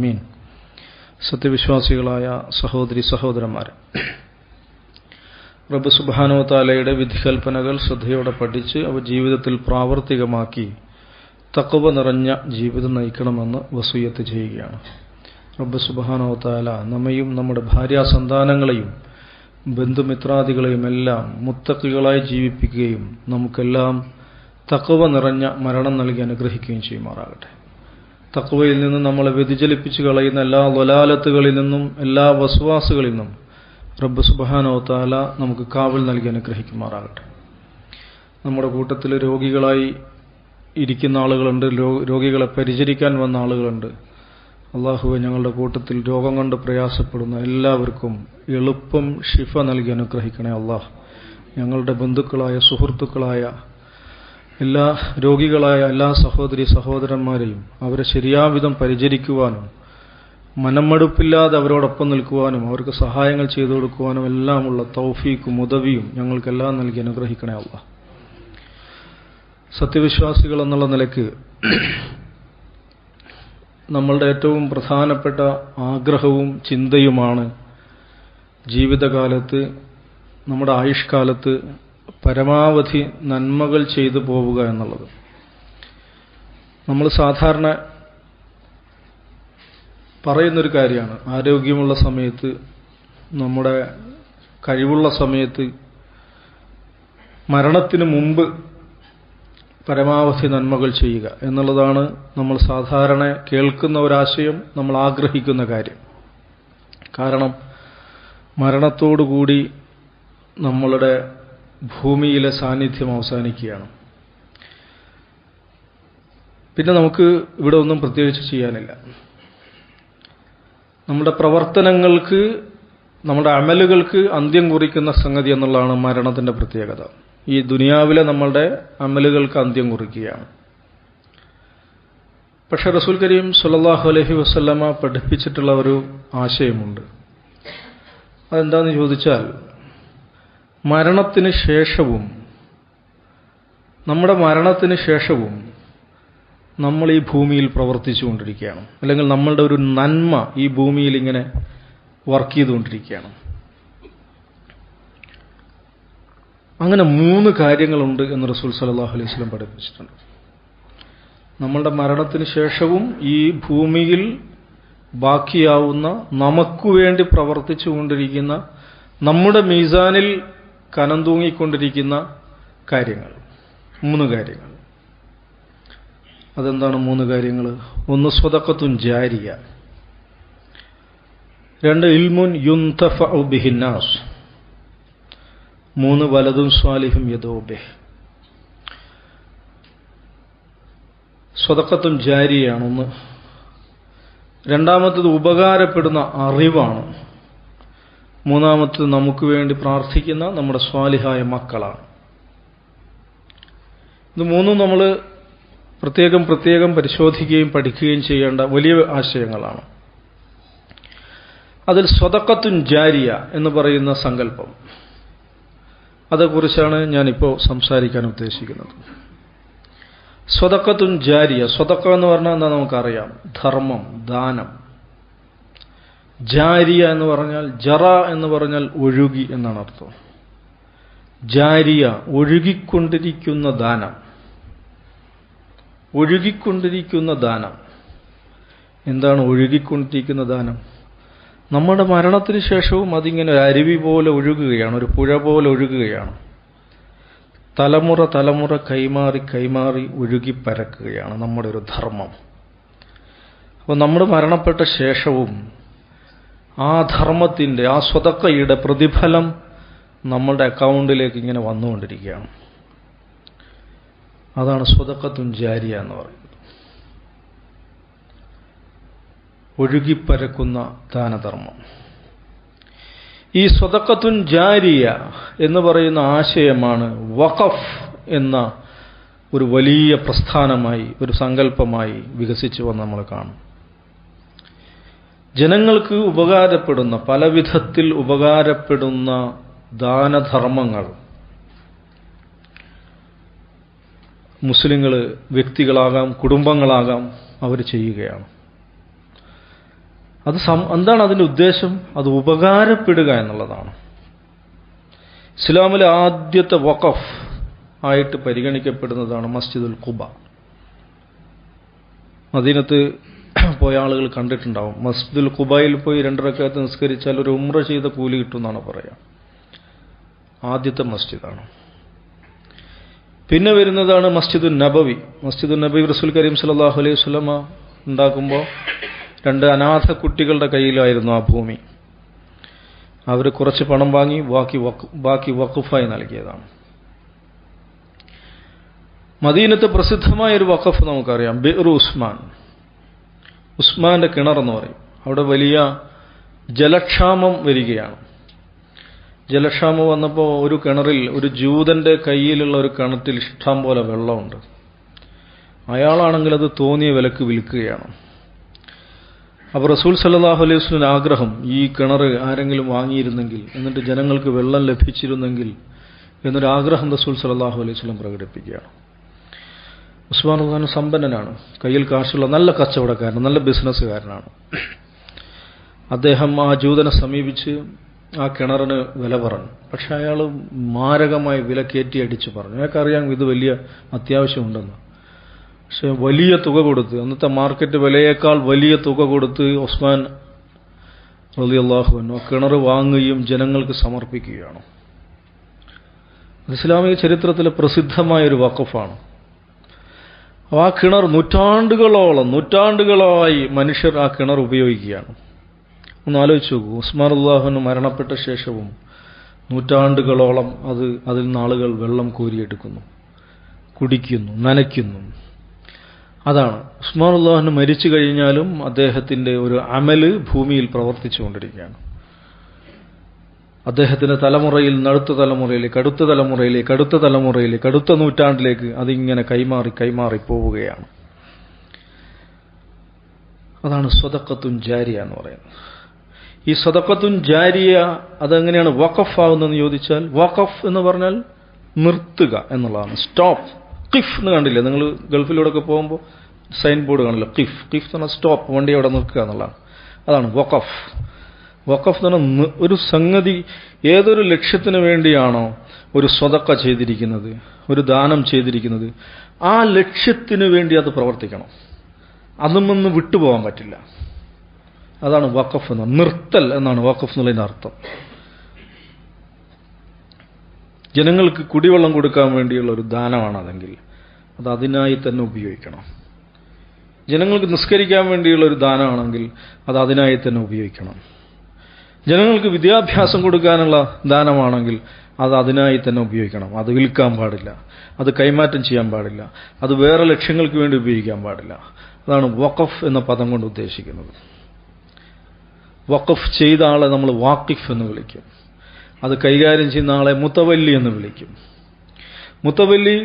മീൻ. സത്യവിശ്വാസികളായ സഹോദരി സഹോദരന്മാരെ, റബ്ബ് സുബ്ഹാനഹു വ തആലയുടെ വിധികൽപ്പനകൾ ശ്രദ്ധയോടെ പഠിച്ച് അവ ജീവിതത്തിൽ പ്രാവർത്തികമാക്കി തഖ്വ നിറഞ്ഞ ജീവിതം നയിക്കണമെന്ന് വസിയ്യത്ത് ചെയ്യുകയാണ്. റബ്ബ് സുബ്ഹാനഹു വ തആല നമ്മയും നമ്മുടെ ഭാര്യാസന്താനങ്ങളെയും ബന്ധുമിത്രാദികളെയും എല്ലാം മുത്തഖികളായി ജീവിപ്പിക്കുകയും നമുക്കെല്ലാം തഖ്വ നിറഞ്ഞ മരണം നൽകി അനുഗ്രഹിക്കുകയും ചെയ്യുമാറാകട്ടെ. തഖ്വയിൽ നിന്ന് നമ്മളെ വ്യതിചലിപ്പിച്ച് കളയുന്ന എല്ലാ ളലാലത്തുകളിൽ നിന്നും എല്ലാ വസ്വാസുകളിൽ നിന്നും റബ്ബ് സുബ്ഹാനഹു വ തആല നമുക്ക് കാവൽ നൽകി അനുഗ്രഹിക്കുമാറാകട്ടെ. നമ്മുടെ കൂട്ടത്തിൽ രോഗികളായി ഇരിക്കുന്ന ആളുകളുണ്ട്, രോഗികളെ പരിചരിക്കാൻ വന്ന ആളുകളുണ്ട്. അള്ളാഹുവെ, ഞങ്ങളുടെ കൂട്ടത്തിൽ രോഗം കൊണ്ട് പ്രയാസപ്പെടുന്ന എല്ലാവർക്കും എളുപ്പം ഷിഫ നൽകി അനുഗ്രഹിക്കണേ അള്ളാഹ്. ഞങ്ങളുടെ ബന്ധുക്കളായ സുഹൃത്തുക്കളായ എല്ലാ രോഗികളായ എല്ലാ സഹോദരി സഹോദരന്മാരെയും അവരെ ശരിയാവിധം പരിചരിക്കുവാനും മനമടുപ്പില്ലാതെ അവരോടൊപ്പം നിൽക്കുവാനും അവർക്ക് സഹായങ്ങൾ ചെയ്തു കൊടുക്കുവാനും എല്ലാമുള്ള തൗഫീഖും ഉദവിയും ഞങ്ങൾക്കെല്ലാം നൽകി അനുഗ്രഹിക്കണേ അള്ളാഹ്. സത്യവിശ്വാസികൾ എന്നുള്ള നിലയ്ക്ക് നമ്മളുടെ ഏറ്റവും പ്രധാനപ്പെട്ട ആഗ്രഹവും ചിന്തയുമാണ് ജീവിതകാലത്ത്, നമ്മുടെ ആയുഷ്കാലത്ത് പരമാവധി നന്മകൾ ചെയ്തു പോവുക എന്നുള്ളത്. നമ്മൾ സാധാരണ പറയുന്നൊരു കാര്യമാണ്, ആരോഗ്യമുള്ള സമയത്ത്, നമ്മുടെ കഴിവുള്ള സമയത്ത്, മരണത്തിന് മുമ്പ് പരമാവധി നന്മകൾ ചെയ്യുക എന്നുള്ളതാണ് നമ്മൾ സാധാരണ കേൾക്കുന്ന ഒരാശയം, നമ്മൾ ആഗ്രഹിക്കുന്ന കാര്യം. കാരണം മരണത്തോടുകൂടി നമ്മളുടെ ഭൂമിയിലെ സാന്നിധ്യം അവസാനിക്കുകയാണ്. പിന്നെ നമുക്ക് ഇവിടെ ഒന്നും പ്രത്യേകിച്ച് ചെയ്യാനില്ല. നമ്മുടെ പ്രവർത്തനങ്ങൾക്ക്, നമ്മുടെ അമലുകൾക്ക് അന്ത്യം കുറിക്കുന്ന സംഗതി എന്നുള്ളതാണ് മരണത്തിന്റെ പ്രത്യേകത. ഈ ദുനിയാവിലെ നമ്മളുടെ അമലുകൾക്ക് അന്ത്യം കുറിക്കുകയാണ്. പക്ഷെ റസൂൽ കരീം സ്വല്ലല്ലാഹു അലൈഹി വസല്ലമ പഠിപ്പിച്ചിട്ടുള്ള ഒരു ആശയമുണ്ട്. അതെന്താന്ന് ചോദിച്ചാൽ, മരണത്തിന് ശേഷവും, നമ്മുടെ മരണത്തിന് ശേഷവും നമ്മൾ ഈ ഭൂമിയിൽ പ്രവർത്തിച്ചുകൊണ്ടിരിക്കുകയാണ്, അല്ലെങ്കിൽ നമ്മളുടെ ഒരു നന്മ ഈ ഭൂമിയിൽ ഇങ്ങനെ വർക്ക് ചെയ്തുകൊണ്ടിരിക്കുകയാണ്. അങ്ങനെ 3 കാര്യങ്ങളുണ്ട് എന്ന് റസൂൽ സല്ലല്ലാഹു അലൈഹി വസല്ലം പഠിപ്പിച്ചിട്ടുണ്ട്. നമ്മളുടെ മരണത്തിന് ശേഷവും ഈ ഭൂമിയിൽ ബാക്കിയാവുന്ന, നമുക്ക് വേണ്ടി പ്രവർത്തിച്ചുകൊണ്ടിരിക്കുന്ന, നമ്മുടെ മീസാനിൽ കനം തൂങ്ങിക്കൊണ്ടിരിക്കുന്ന കാര്യങ്ങൾ, 3 കാര്യങ്ങൾ. അതെന്താണ് 3 കാര്യങ്ങൾ? 1 സ്വദഖത്തുൻ ജാരിയ, 2 ഇൽമുൻ യുൻതഫഉ ബിഹിന്നാസ്, 3 വലദുൻ സ്വാലിഹും യദഉ ബിഹി. സ്വദഖത്തുൻ ജാരിയാണ് ഒന്ന്. രണ്ടാമത്തേത് ഉപകാരപ്പെടുന്ന അറിവാണ്. മൂന്നാമത്തേത് നമുക്ക് വേണ്ടി പ്രാർത്ഥിക്കുന്ന നമ്മുടെ സ്വാലിഹായ മക്കളാണ്. ഇത് 3 നമ്മൾ പ്രത്യേകം പരിശോധിക്കുകയും പഠിക്കുകയും ചെയ്യേണ്ട വലിയ ആശയങ്ങളാണ്. അതിൽ സ്വദഖത്തുൻ ജാരിയ എന്ന് പറയുന്ന സങ്കല്പം, അതേക്കുറിച്ചാണ് ഞാനിപ്പോൾ സംസാരിക്കാൻ ഉദ്ദേശിക്കുന്നത്. സ്വദഖത്തുൻ ജാരിയ, സ്വദഖ എന്ന് പറഞ്ഞാൽ എന്താ നമുക്കറിയാം, ധർമ്മം, ദാനം. ജാരിയ എന്ന് പറഞ്ഞാൽ, ജറ എന്ന് പറഞ്ഞാൽ ഒഴുകി എന്നാണ് അർത്ഥം. ജാരിയ, ഒഴുകിക്കൊണ്ടിരിക്കുന്ന ദാനം. ഒഴുകിക്കൊണ്ടിരിക്കുന്ന ദാനം. എന്താണ് ഒഴുകിക്കൊണ്ടിരിക്കുന്ന ദാനം? നമ്മുടെ മരണത്തിന് ശേഷവും അതിങ്ങനെ ഒരു അരുവി പോലെ ഒഴുകുകയാണ്, ഒരു പുഴ പോലെ ഒഴുകുകയാണ്. തലമുറ കൈമാറി ഒഴുകി പരക്കുകയാണ് നമ്മുടെ ഒരു ധർമ്മം. അപ്പോൾ നമ്മൾ മരണപ്പെട്ട ശേഷവും ആ ധർമ്മത്തിൻ്റെ, ആ സ്വദഖയുടെ പ്രതിഫലം നമ്മളുടെ അക്കൗണ്ടിലേക്ക് ഇങ്ങനെ വന്നുകൊണ്ടിരിക്കുകയാണ്. അതാണ് സ്വദഖത്തുൻ ജാരിയ എന്ന് പറയുന്നത്. ഒഴുകിപ്പരക്കുന്ന ദാനധർമ്മം. ഈ സ്വദഖത്തുൻ ജാരിയ എന്ന് പറയുന്ന ആശയമാണ് വഖഫ് എന്ന ഒരു വലിയ പ്രസ്ഥാനമായി, ഒരു സങ്കല്പമായി വികസിച്ചു വന്ന് നമ്മൾ കാണും. ജനങ്ങൾക്ക് ഉപകാരപ്പെടുന്ന, പല വിധത്തിൽ ഉപകാരപ്പെടുന്ന ദാനധർമ്മങ്ങൾ മുസ്ലിങ്ങൾ, വ്യക്തികളാകാം, കുടുംബങ്ങളാകാം, അവർ ചെയ്യുകയാണ്. എന്താണ് അതിൻ്റെ ഉദ്ദേശം? അത് ഉപകാരപ്പെടുക എന്നുള്ളതാണ്. ഇസ്ലാമിലെ ആദ്യത്തെ വഖഫ് ആയിട്ട് പരിഗണിക്കപ്പെടുന്നതാണ് മസ്ജിദുൽ ഖുബ. മദീനത്ത് പോയ ആളുകൾ കണ്ടിട്ടുണ്ടാവും. മസ്ജിദുൽ ഖുബയിൽ പോയി 2 റക്അത്ത് നിസ്കരിച്ചാൽ ഒരു ഉംറ ചെയ്ത കൂലി കിട്ടും എന്നാണ് പറയുക. ആദ്യത്തെ മസ്ജിദാണ്. പിന്നെ വരുന്നതാണ് മസ്ജിദുൻ നബവി. മസ്ജിദുൻ നബവി റസൂൽ കരീം സല്ലല്ലാഹു അലൈഹി വസല്ലമ ഉണ്ടാക്കുമ്പോൾ 2 അനാഥ കുട്ടികളുടെ കയ്യിലായിരുന്നു ആ ഭൂമി. അവർ കുറച്ച് പണം വാങ്ങി ബാക്കി വഖഫായി നൽകിയതാണ്. മദീനത്തെ പ്രസിദ്ധമായ ഒരു വഖഫ് നമുക്കറിയാം, ബിർ ഉസ്മാൻ. ഉസ്മാന്റെ കിണർ എന്ന് പറയും. അവിടെ വലിയ ജലക്ഷാമം വരികയാണ്. ജലക്ഷാമം വന്നപ്പോൾ ഒരു കിണറിൽ, ഒരു ജൂതന്റെ കയ്യിലുള്ള ഒരു കിണറ്റിൽ ഇഷ്ടം പോലെ വെള്ളമുണ്ട്. അയാളാണെങ്കിൽ അത് തോന്നിയ വിലക്ക് വിൽക്കുകയാണ്. അപ്പോൾ റസൂൽ സല്ലല്ലാഹു അലൈഹി വസല്ലം ആഗ്രഹം, ഈ കിണർ ആരെങ്കിലും വാങ്ങിയിരുന്നെങ്കിൽ, എന്നിട്ട് ജനങ്ങൾക്ക് വെള്ളം ലഭിച്ചിരുന്നെങ്കിൽ എന്നൊരാഗ്രഹം റസൂൽ സല്ലല്ലാഹു അലൈഹി വസല്ലം പ്രകടിപ്പിക്കുകയാണ്. ഉസ്മാൻ റളിയല്ലാഹു സമ്പന്നനാണ്, കയ്യിൽ കാശുള്ള നല്ല കച്ചവടക്കാരൻ, നല്ല ബിസിനസ്സുകാരനാണ്. അദ്ദേഹം ആ ജൂതനെ സമീപിച്ച് ആ കിണറിന് വില പറഞ്ഞു. പക്ഷെ അയാൾ മാരകമായി വില കയറ്റി അടിച്ച് പറഞ്ഞു. അയാൾക്കറിയാം ഇത് വലിയ അത്യാവശ്യമുണ്ടെന്ന്. പക്ഷെ വലിയ തുക കൊടുത്ത്, അന്നത്തെ മാർക്കറ്റ് വിലയേക്കാൾ വലിയ തുക കൊടുത്ത് ഉസ്മാൻ റളിയല്ലാഹു അൻഹു കിണർ വാങ്ങുകയും ജനങ്ങൾക്ക് സമർപ്പിക്കുകയാണ്. ഇസ്ലാമിക ചരിത്രത്തിലെ പ്രസിദ്ധമായൊരു വഖഫാണ്. ആ കിണർ നൂറ്റാണ്ടുകളായി മനുഷ്യർ ആ കിണർ ഉപയോഗിക്കുകയാണ്. ഒന്ന് ആലോചിച്ച് നോക്കൂ, ഉസ്മാൻ റളിയല്ലാഹു അൻഹു മരണപ്പെട്ട ശേഷവും നൂറ്റാണ്ടുകളോളം അതിൽ നിന്ന് ആളുകൾ വെള്ളം കോരിയെടുക്കുന്നു, കുടിക്കുന്നു, നനയ്ക്കുന്നു. അതാണ് ഉസ്മാൻ റളിയല്ലാഹു അൻഹു മരിച്ചു കഴിഞ്ഞാലും അദ്ദേഹത്തിന്റെ ഒരു അമല് ഭൂമിയിൽ പ്രവർത്തിച്ചുകൊണ്ടിരിക്കുകയാണ്. അദ്ദേഹത്തിന്റെ തലമുറയിൽ നിന്ന് അടുത്ത തലമുറയിലേക്ക്, അടുത്ത തലമുറയിലേക്ക്, അടുത്ത തലമുറയിലേക്ക്, അടുത്ത നൂറ്റാണ്ടിലേക്ക് അതിങ്ങനെ കൈമാറി പോവുകയാണ്. അതാണ് സ്വദഖത്തുൻ ജാരിയ എന്ന് പറയുന്നത്. ഈ സ്വദഖത്തുൻ ജാരിയ അതെങ്ങനെയാണ് വഖഫ് ആവുന്നതെന്ന് ചോദിച്ചാൽ, വഖഫ് എന്ന് പറഞ്ഞാൽ നിർത്തുക എന്നുള്ളതാണ്. സ്റ്റോപ്പ്. ഖിഫ് എന്ന് കണ്ടില്ലേ നിങ്ങൾ ഗൾഫിലൂടെ ഒക്കെ പോകുമ്പോൾ സൈൻ ബോർഡ് കാണില്ല, ഖിഫ് എന്ന് പറഞ്ഞാൽ സ്റ്റോപ്പ്, വണ്ടി അവിടെ നിൽക്കുക എന്നുള്ളതാണ്. അതാണ് വഖഫ്. വഖഫ് എന്ന് പറഞ്ഞാൽ ഒരു സംഗതി ഏതൊരു ലക്ഷ്യത്തിന് വേണ്ടിയാണോ ഒരു സ്വതക്ക ചെയ്തിരിക്കുന്നത്, ഒരു ദാനം ചെയ്തിരിക്കുന്നത്, ആ ലക്ഷ്യത്തിന് വേണ്ടി അത് പ്രവർത്തിക്കണം. അതൊന്നും വിട്ടുപോകാൻ പറ്റില്ല. അതാണ് വഖഫ് എന്ന്, നിർത്തൽ എന്നാണ് വഖഫ് എന്നുള്ളതിന്റെ അർത്ഥം. ജനങ്ങൾക്ക് കുടിവെള്ളം കൊടുക്കാൻ വേണ്ടിയുള്ള ഒരു ദാനമാണ് അതെങ്കിൽ അത് അതിനായി തന്നെ ഉപയോഗിക്കണം. ജനങ്ങൾക്ക് നിസ്കരിക്കാൻ വേണ്ടിയുള്ള ഒരു ദാനമാണെങ്കിൽ അത് അതിനായി തന്നെ ഉപയോഗിക്കണം. ജനങ്ങൾക്ക് വിദ്യാഭ്യാസം കൊടുക്കാനുള്ള ദാനമാണെങ്കിൽ അത് അതിനായി തന്നെ ഉപയോഗിക്കണം. അത് വിൽക്കാൻ പാടില്ല, അത് കൈമാറ്റം ചെയ്യാൻ പാടില്ല, അത് വേറെ ലക്ഷ്യങ്ങൾക്ക് വേണ്ടി ഉപയോഗിക്കാൻ പാടില്ല. അതാണ് വഖഫ് എന്ന പദം കൊണ്ട് ഉദ്ദേശിക്കുന്നത്. വഖഫ് ചെയ്ത ആളെ നമ്മൾ വാക്കിഫ് എന്ന് വിളിക്കും. അത് കൈകാര്യം ചെയ്യുന്ന ആളെ മുത്തവല്ലി എന്ന് വിളിക്കും. മുത്തവല്ലി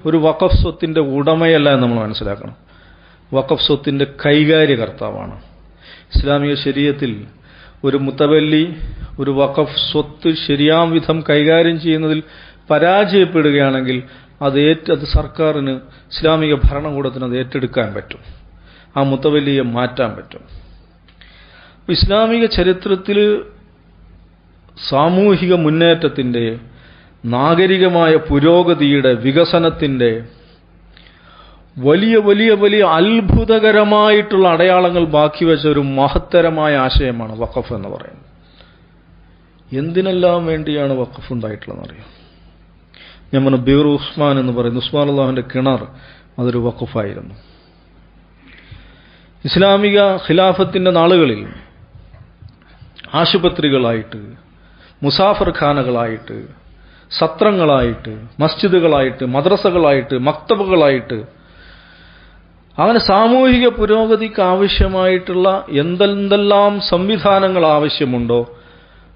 ഒരു വഖഫ് സ്വത്തിന്റെ ഉടമയല്ല എന്ന് നമ്മൾ മനസ്സിലാക്കണം. വഖഫ് സ്വത്തിന്റെ കൈകാര്യകർത്താവാണ്. ഇസ്ലാമിക ശരീഅത്തിൽ ഒരു മുത്തവല്ലി ഒരു വഖഫ് സ്വത്ത് ശരിയാം വിധം കൈകാര്യം ചെയ്യുന്നതിൽ പരാജയപ്പെടുകയാണെങ്കിൽ അത് സർക്കാരിന്, ഇസ്ലാമിക ഭരണകൂടത്തിന് അത് ഏറ്റെടുക്കാൻ പറ്റും. ആ മുത്തവല്ലിയെ മാറ്റാൻ പറ്റും. ഇസ്ലാമിക ചരിത്രത്തിൽ സാമൂഹിക മുന്നേറ്റത്തിന്റെ, നാഗരികമായ പുരോഗതിയുടെ, വികസനത്തിന്റെ വലിയ വലിയ വലിയ അത്ഭുതകരമായിട്ടുള്ള അടയാളങ്ങൾ ബാക്കി വെച്ച ഒരു മഹത്തരമായ ആശയമാണ് വഖഫ് എന്ന് പറയുന്നത്. എന്തിനെല്ലാം വേണ്ടിയാണ് വഖഫ് ഉണ്ടായിട്ടുള്ളതെന്ന് അറിയാം. ഞാൻ പറഞ്ഞു ബിർ ഉസ്മാൻ എന്ന് പറയുന്നു. ഉസ്മാൻ അള്ളാഹുവിന്റെ കിണർ അതൊരു വഖഫായിരുന്നു. ഇസ്ലാമിക ഖിലാഫത്തിന്റെ നാളുകളിൽ ആശുപത്രികളായിട്ട്, മുസാഫർ ഖാനകളായിട്ട്, സത്രങ്ങളായിട്ട്, മസ്ജിദുകളായിട്ട്, മദ്രസകളായിട്ട്, മക്തബുകളായിട്ട്, അങ്ങനെ സാമൂഹിക പുരോഗതിക്ക് ആവശ്യമായിട്ടുള്ള എന്തെല്ലാം സംവിധാനങ്ങൾ ആവശ്യമുണ്ടോ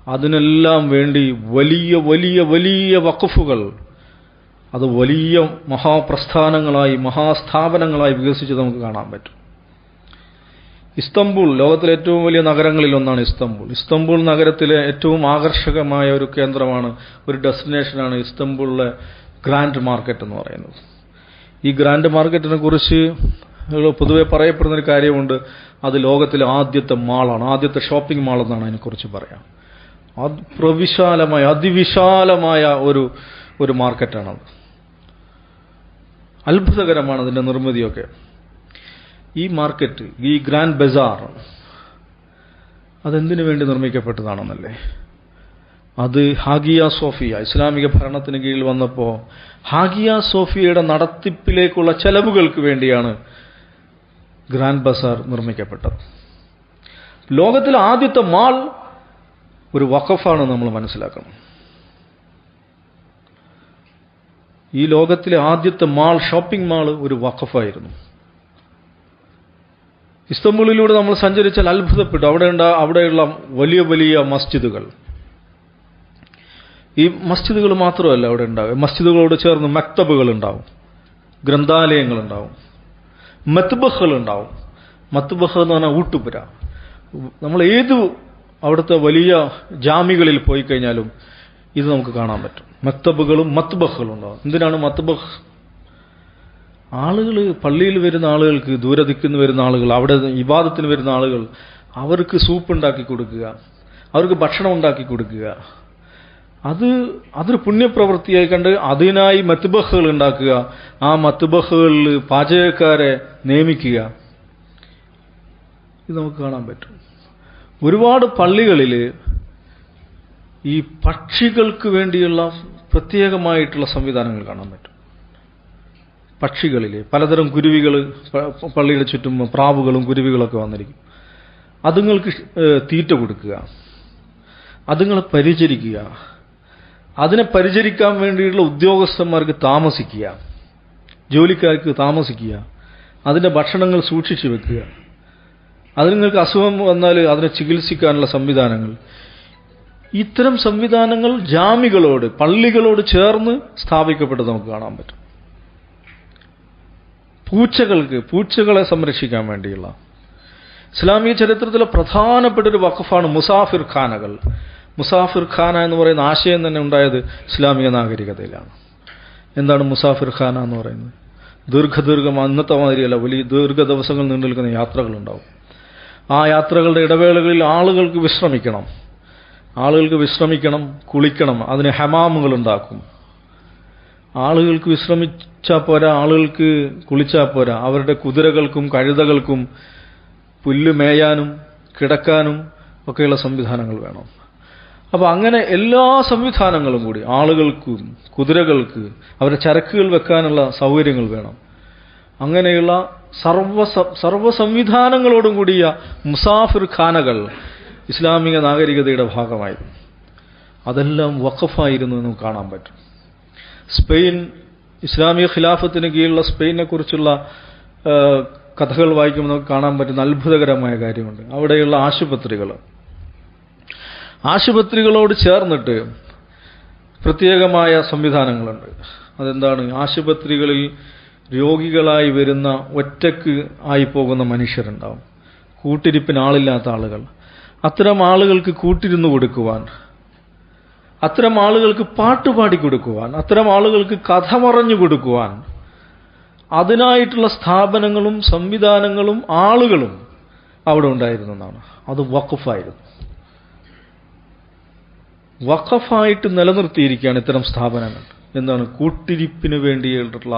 അതിനെല്ലാം വേണ്ടി വലിയ വലിയ വലിയ വഖഫുകൾ, അത് വലിയ മഹാപ്രസ്ഥാനങ്ങളായി, മഹാസ്ഥാപനങ്ങളായി വികസിച്ച് നമുക്ക് കാണാൻ പറ്റും. ഇസ്തംബൂൾ ലോകത്തിലെ ഏറ്റവും വലിയ നഗരങ്ങളിൽ ഒന്നാണ് ഇസ്തംബൂൾ. ഇസ്തംബൂൾ നഗരത്തിലെ ഏറ്റവും ആകർഷകമായ ഒരു കേന്ദ്രമാണ്, ഒരു ഡെസ്റ്റിനേഷനാണ് ഇസ്തംബൂളിലെ ഗ്രാൻഡ് മാർക്കറ്റ് എന്ന് പറയുന്നത്. ഈ ഗ്രാൻഡ് മാർക്കറ്റിനെ കുറിച്ച് പൊതുവെ പറയപ്പെടുന്നൊരു കാര്യമുണ്ട്, അത് ലോകത്തിലെ ആദ്യത്തെ മാളാണ്, ആദ്യത്തെ ഷോപ്പിംഗ് മാൾ എന്നാണ് അതിനെക്കുറിച്ച് പറയാം. പ്രവിശാലമായ അതിവിശാലമായ ഒരു മാർക്കറ്റാണത്. അത്ഭുതകരമാണ് അതിൻ്റെ നിർമ്മിതിയൊക്കെ. ഈ മാർക്കറ്റ്, ഈ ഗ്രാൻഡ് ബസാർ, അതെന്തിനു വേണ്ടി നിർമ്മിക്കപ്പെട്ടതാണെന്നല്ലേ? അത് ഹാഗിയ സോഫിയ ഇസ്ലാമിക ഭരണത്തിന് കീഴിൽ വന്നപ്പോൾ ഹാഗിയ സോഫിയയുടെ നടത്തിപ്പിലേക്കുള്ള ചെലവുകൾക്ക് വേണ്ടിയാണ് ഗ്രാൻഡ് ബസാർ നിർമ്മിക്കപ്പെട്ടത്. ലോകത്തിലെ ആദ്യത്തെ മാൾ ഒരു വഖഫാണ് നമ്മൾ മനസ്സിലാക്കണം. ഈ ലോകത്തിലെ ആദ്യത്തെ മാൾ, ഷോപ്പിംഗ് മാൾ ഒരു വഖഫായിരുന്നു. ഇസ്തംബൂളിലൂടെ നമ്മൾ സഞ്ചരിച്ചാൽ അത്ഭുതപ്പെട്ടു. അവിടെയുള്ള വലിയ വലിയ മസ്ജിദുകൾ, ഈ മസ്ജിദുകൾ മാത്രമല്ല അവിടെ ഉണ്ടാവും, മസ്ജിദുകളോട് ചേർന്ന് മക്തബുകൾ ഉണ്ടാവും, ഗ്രന്ഥാലയങ്ങൾ ഉണ്ടാവും, മത്ബഖുകൾ ഉണ്ടാവും. മത്ബഖ് എന്ന് പറഞ്ഞാൽ ഊട്ടുപുര. നമ്മൾ അവിടുത്തെ വലിയ ജാമികളിൽ പോയി കഴിഞ്ഞാലും ഇത് നമുക്ക് കാണാൻ പറ്റും. മക്തബുകളും മത്ബഖുകളും ഉണ്ടാവും. എന്തിനാണ് മത്ബഖ്? ആളുകൾ, പള്ളിയിൽ വരുന്ന ആളുകൾക്ക്, ദൂരദിക്കിന്ന് വരുന്ന ആളുകൾ, അവിടെ ഇബാദത്തിന് വരുന്ന ആളുകൾ, അവർക്ക് സൂപ്പ് ഉണ്ടാക്കി കൊടുക്കുക, അവർക്ക് ഭക്ഷണം ഉണ്ടാക്കി കൊടുക്കുക, അതൊരു പുണ്യപ്രവൃത്തിയായി കണ്ട് അതിനായി മത്ബഖുകൾ ഉണ്ടാക്കുക, ആ മത്ബഖുകളിൽ പാചകക്കാരെ നിയമിക്കുക. ഇത് നമുക്ക് കാണാൻ പറ്റും. ഒരുപാട് പള്ളികളിൽ ഈ പക്ഷികൾക്ക് വേണ്ടിയുള്ള പ്രത്യേകമായിട്ടുള്ള സംവിധാനങ്ങൾ കാണാൻ പറ്റും. പക്ഷികളിൽ പലതരം കുരുവികൾ, പള്ളിയുടെ ചുറ്റും പ്രാവുകളും കുരുവികളൊക്കെ വന്നിരിക്കും. അതുങ്ങൾക്ക് തീറ്റ കൊടുക്കുക, അതുങ്ങളെ പരിചരിക്കുക, അതിനെ പരിചരിക്കാൻ വേണ്ടിയുള്ള ഉദ്യോഗസ്ഥന്മാർക്ക് താമസിക്കുക, ജോലിക്കാർക്ക് താമസിക്കുക, അതിൻ്റെ ഭക്ഷണങ്ങൾ സൂക്ഷിച്ചു വെക്കുക, അതുങ്ങൾക്ക് അസുഖം വന്നാൽ അതിനെ ചികിത്സിക്കാനുള്ള സംവിധാനങ്ങൾ. ഇത്തരം സംവിധാനങ്ങൾ ജാമികളോട്, പള്ളികളോട് ചേർന്ന് സ്ഥാപിക്കപ്പെട്ടത് നമുക്ക് കാണാൻ പറ്റും. പൂച്ചകളെ സംരക്ഷിക്കാൻ വേണ്ടിയുള്ള ഇസ്ലാമിക ചരിത്രത്തിലെ പ്രധാനപ്പെട്ട ഒരു വഖഫാണ് മുസാഫിർ ഖാനകൾ. മുസാഫിർ ഖാന എന്ന് പറയുന്ന ആശയം തന്നെ ഉണ്ടായത് ഇസ്ലാമിക നാഗരികതയിലാണ്. എന്താണ് മുസാഫിർ ഖാന എന്ന് പറയുന്നത്? ഇന്നത്തെ മാതിരിയല്ല, വലിയ ദീർഘ ദിവസങ്ങൾ നീണ്ടു നിൽക്കുന്ന യാത്രകളുണ്ടാവും. ആ യാത്രകളുടെ ഇടവേളകളിൽ ആളുകൾക്ക് വിശ്രമിക്കണം, കുളിക്കണം. അതിന് ഹമാമുകൾ ഉണ്ടാക്കും. ആളുകൾക്ക് വിശ്രമിച്ചാൽ പോരാ, ആളുകൾക്ക് കുളിച്ചാൽ പോരാ, അവരുടെ കുതിരകൾക്കും കഴുതകൾക്കും പുല്ല് മേയാനും കിടക്കാനും ഒക്കെയുള്ള സംവിധാനങ്ങൾ വേണം. അപ്പോൾ അങ്ങനെ എല്ലാ സംവിധാനങ്ങളും കൂടി ആളുകൾക്കും കുതിരകൾക്ക് അവരുടെ ചരക്കുകൾ വെക്കാനുള്ള സൗകര്യങ്ങൾ വേണം. അങ്ങനെയുള്ള സർവ്വ സംവിധാനങ്ങളോടും കൂടിയ മുസാഫിർ ഖാനകൾ ഇസ്ലാമിക നാഗരികതയുടെ ഭാഗമായിരുന്നു. അതെല്ലാം വഖഫായിരുന്നു എന്ന് കാണാൻ പറ്റും. സ്പെയിൻ, ഇസ്ലാമിക ഖിലാഫത്തിന് കീഴിലുള്ള സ്പെയിനെ കുറിച്ചുള്ള കഥകൾ വായിക്കുമ്പോൾ നമുക്ക് കാണാൻ പറ്റുന്ന അത്ഭുതകരമായ കാര്യമുണ്ട്. അവിടെയുള്ള ആശുപത്രികളോട് ചേർന്നിട്ട് പ്രത്യേകമായ സംവിധാനങ്ങളുണ്ട്. അതെന്താണ്? ആശുപത്രികളിൽ രോഗികളായി വരുന്ന, ഒറ്റക്ക് ആയി പോകുന്ന മനുഷ്യരുണ്ടാവും, കൂട്ടിരിപ്പിന് ആളില്ലാത്ത ആളുകൾ. അത്തരം ആളുകൾക്ക് കൂട്ടിരുന്നു കൊടുക്കുവാൻ, അത്തരം ആളുകൾക്ക് പാട്ടുപാടി കൊടുക്കുവാൻ, അത്തരം ആളുകൾക്ക് കഥ പറഞ്ഞു കൊടുക്കുവാൻ അതിനായിട്ടുള്ള സ്ഥാപനങ്ങളും സംവിധാനങ്ങളും ആളുകളും അവിടെ ഉണ്ടായിരുന്നതാണ്. അത് വഖഫായിരുന്നു. വഖഫായിട്ട് നിലനിർത്തിയിരിക്കുകയാണ് ഇത്തരം സ്ഥാപനങ്ങൾ. എന്താണ്? കൂട്ടിരിപ്പിന് വേണ്ടിയിട്ടുള്ള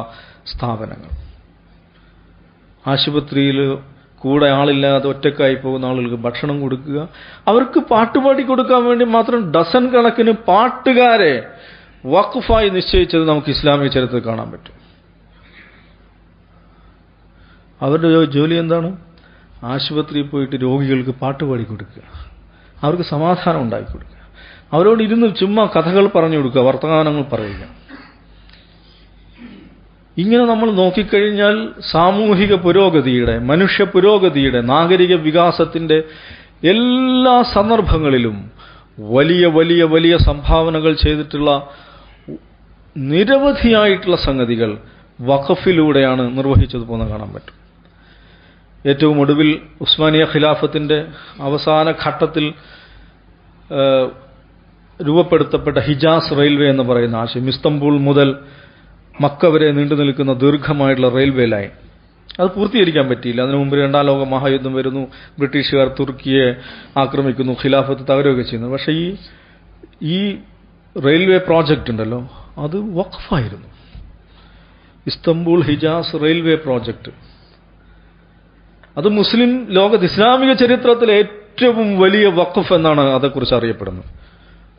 സ്ഥാപനങ്ങൾ. ആശുപത്രിയിൽ കൂടെ ആളില്ലാതെ ഒറ്റക്കായി പോകുന്ന ആളുകൾക്ക് ഭക്ഷണം കൊടുക്കുക, അവർക്ക് പാട്ടുപാടി കൊടുക്കാൻ വേണ്ടി മാത്രം ഡസൻ കണക്കിന് പാട്ടുകാരെ വഖഫായി നിശ്ചയിച്ചത് നമുക്ക് ഇസ്ലാമിക ചരിത്രത്തിൽ കാണാൻ പറ്റും. അവരുടെ ജോലി എന്താണ്? ആശുപത്രിയിൽ പോയിട്ട് രോഗികൾക്ക് പാട്ടുപാടി കൊടുക്കുക, അവർക്ക് സമാധാനം ഉണ്ടാക്കി കൊടുക്കുക, അവരോട് ഇരുന്ന് ചുമ്മാ കഥകൾ പറഞ്ഞു കൊടുക്കുക, വർത്തമാനങ്ങൾ പറയുക. ഇങ്ങനെ നമ്മൾ നോക്കിക്കഴിഞ്ഞാൽ സാമൂഹിക പുരോഗതിയുടെ, മനുഷ്യ പുരോഗതിയുടെ, നാഗരിക വികാസത്തിന്റെ എല്ലാ സന്ദർഭങ്ങളിലും വലിയ വലിയ വലിയ സംഭാവനകൾ ചെയ്തിട്ടുള്ള നിരവധിയായിട്ടുള്ള സംഗതികൾ വഖഫിലൂടെയാണ് നിർവഹിച്ചത് പോകുന്ന കാണാൻ പറ്റും. ഏറ്റവും ഒടുവിൽ ഉസ്മാനിയ ഖിലാഫത്തിന്റെ അവസാന ഘട്ടത്തിൽ രൂപപ്പെടുത്തപ്പെട്ട ഹിജാസ് റെയിൽവേ എന്ന് പറയുന്ന ആശയം, ഇസ്തംബൂൾ മുതൽ മക്ക വരെ നീണ്ടു നിൽക്കുന്ന ദീർഘമായിട്ടുള്ള റെയിൽവേ ലൈൻ, അത് പൂർത്തീകരിക്കാൻ പറ്റിയില്ല. അതിനു മുമ്പ് രണ്ടാം ലോക മഹായുദ്ധം വരുന്നു, ബ്രിട്ടീഷുകാർ തുർക്കിയെ ആക്രമിക്കുന്നു, ഖിലാഫത്ത് തകരുകയൊക്കെ ചെയ്യുന്നു. പക്ഷേ ഈ റെയിൽവേ പ്രോജക്റ്റ് ഉണ്ടല്ലോ, അത് വഖഫായിരുന്നു. ഇസ്തംബൂൾ ഹിജാസ് റെയിൽവേ പ്രോജക്റ്റ്, അത് മുസ്ലിം ലോകത്ത് ഇസ്ലാമിക ചരിത്രത്തിലെ ഏറ്റവും വലിയ വഖഫ് എന്നാണ് അതേക്കുറിച്ച് അറിയപ്പെടുന്നത്.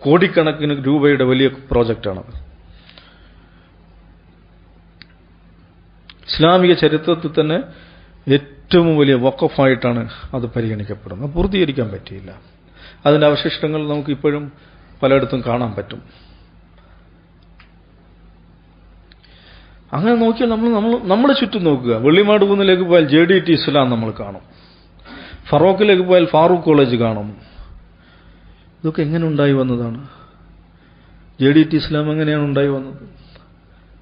കോടിക്കണക്കിന് രൂപയുടെ വലിയ പ്രോജക്റ്റാണത്. ഇസ്ലാമിക ചരിത്രത്തിൽ തന്നെ ഏറ്റവും വലിയ വഖഫായിട്ടാണ് അത് പരിഗണിക്കപ്പെടുന്നത്. പൂർത്തീകരിക്കാൻ പറ്റിയില്ല. അതിൻ്റെ അവശിഷ്ടങ്ങൾ നമുക്ക് ഇപ്പോഴും പലയിടത്തും കാണാൻ പറ്റും. അങ്ങനെ നോക്കിയാൽ നമ്മൾ ചുറ്റും നോക്കുക. വെള്ളിമാട് കുന്നിലേക്ക് പോയാൽ JDT ഇസ്ലാം നമ്മൾ കാണും. ഫറോക്കിലേക്ക് പോയാൽ ഫാറൂഖ് കോളേജ് കാണും. ഇതൊക്കെ എങ്ങനെ ഉണ്ടായി വന്നതാണ്? JDT ഇസ്ലാം എങ്ങനെയാണ് ഉണ്ടായി വന്നത്?